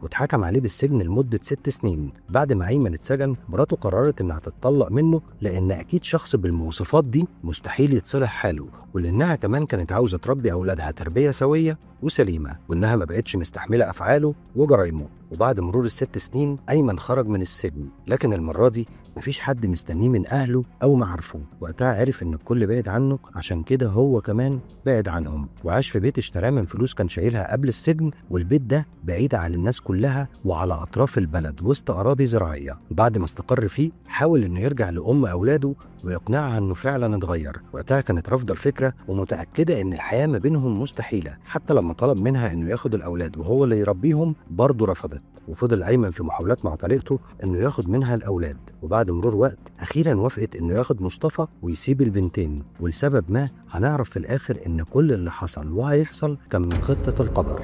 واتحكم عليه بالسجن لمدة 6 سنين. بعد ما أيمن اتسجن مراته قررت إنها تتطلق منه، لأن أكيد شخص بالمواصفات دي مستحيل يتصلح حاله، ولأنها كمان كانت عاوزة تربي أولادها تربية سوية وسليمة، وإنها ما بقتش مستحملة أفعاله وجرايمه. وبعد مرور ال6 سنين أيمن خرج من السجن، لكن المرة دي مفيش حد مستنيه من أهله أو معارفه. وقتها عرف إن الكل بعد عنه، عشان كده هو كمان بعد عنهم وعاش في بيت اشتراه من فلوس كان شايلها قبل السجن، والبيت ده بعيد عن الناس كلها وعلى أطراف البلد وسط أراضي زراعية. وبعد ما استقر فيه حاول إنه يرجع لأم أولاده ويقنعها إنه فعلا اتغير. وقتها كانت رافضة الفكرة ومتأكدة إن الحياة ما بينهم مستحيلة، حتى لما طلب منها إنه ياخد الأولاد وهو اللي يربيهم برضه رفضت. وفضل أيمن في محاولات مع طريقته إنه ياخد منها الأولاد، وبعد مرور وقت أخيرا وافقت إنه ياخد مصطفى ويسيب البنتين. ولسبب ما هنعرف في الآخر إن كل اللي حصل وهيحصل كان من خطة القدر.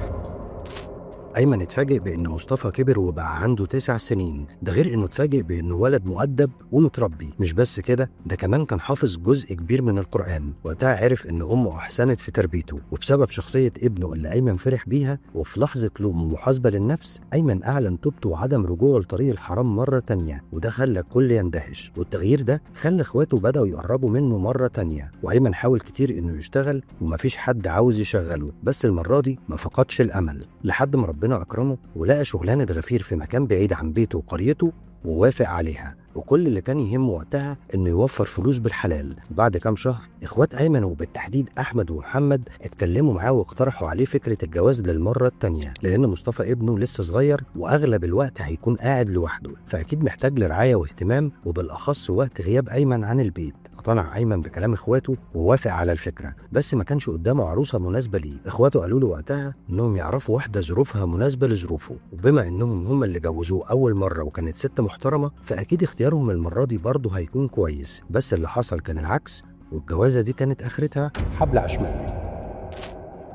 أيمن اتفاجئ بأن مصطفى كبر وبقى عنده 9 سنين، ده غير إنه اتفاجئ بأنه ولد مؤدب ومتربي. مش بس كده، ده كمان كان حافظ جزء كبير من القرآن. وقتها عرف إن أمه أحسنت في تربيته، وبسبب شخصية ابنه اللي أيمن فرح بيها وفي لحظة لوم ومحاسبة للنفس أيمن أعلن توبته وعدم رجوعه لطريق الحرام مرة تانية، وده خلى الكل يندهش. والتغيير ده خلى إخواته بدأوا يقربوا منه مرة تانية. وأيمن حاول كتير إنه يشتغل ومفيش حد عاوز يشغله، بس المرة دي ما فقدش الأمل لحد ما ربنا أكرمه ولقى شغلانة غفير في مكان بعيد عن بيته وقريته ووافق عليها. وكل اللي كان يهمه وقتها انه يوفر فلوس بالحلال. بعد كام شهر اخوات ايمن وبالتحديد احمد ومحمد اتكلموا معاه واقترحوا عليه فكرة الجواز للمرة التانية، لان مصطفى ابنه لسه صغير واغلب الوقت هيكون قاعد لوحده، فاكيد محتاج لرعاية واهتمام، وبالاخص وقت غياب ايمن عن البيت. اقتنع ايمن بكلام اخواته ووافق على الفكرة، بس ما كانش قدامه عروسة مناسبة ليه. اخواته قالوا له وقتها انهم يعرفوا واحدة ظروفها مناسبة لظروفه، وبما انهم هم اللي جوزوه اول مرة وكانت ست محترمة فاكيد اختيارهم المرة دي برضه هيكون كويس. بس اللي حصل كان العكس، والجوازة دي كانت اخرتها حبل عشماوي.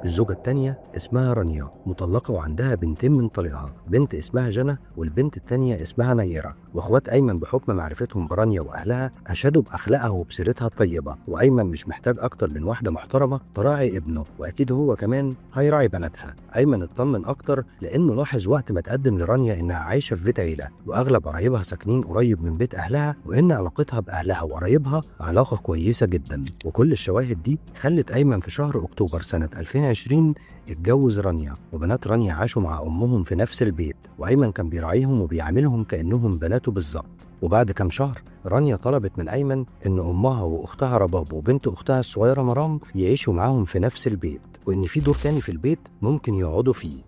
الزوجة التانية اسمها رانيا، مطلقة وعندها بنتين من طليقها، بنت اسمها جنى والبنت التانية اسمها نيرة. واخوات ايمن بحكم معرفتهم برانيا واهلها اشادوا باخلاقها وبسيرتها الطيبة، وايمن مش محتاج اكتر من واحدة محترمة تراعي ابنه، واكيد هو كمان هيراعي بناتها. ايمن اطمن اكتر لانه لاحظ وقت ما تقدم لرانيا انها عايشة في بيت عيلة واغلب قرايبها ساكنين قريب من بيت اهلها، وان علاقتها باهلها وقرايبها علاقة كويسة جدا. وكل الشواهد دي خلت ايمن في شهر اكتوبر سنة 2020 اتجوز رانيا، وبنات رانيا عاشوا مع امهم في نفس البيت، وايمن كان بيراعيهم وبيعاملهم كانهم بناته بالظبط. وبعد كام شهر رانيا طلبت من ايمن ان امها واختها رباب وبنت اختها الصغيره مرام يعيشوا معاهم في نفس البيت، وان في دور تاني في البيت ممكن يقعدوا فيه.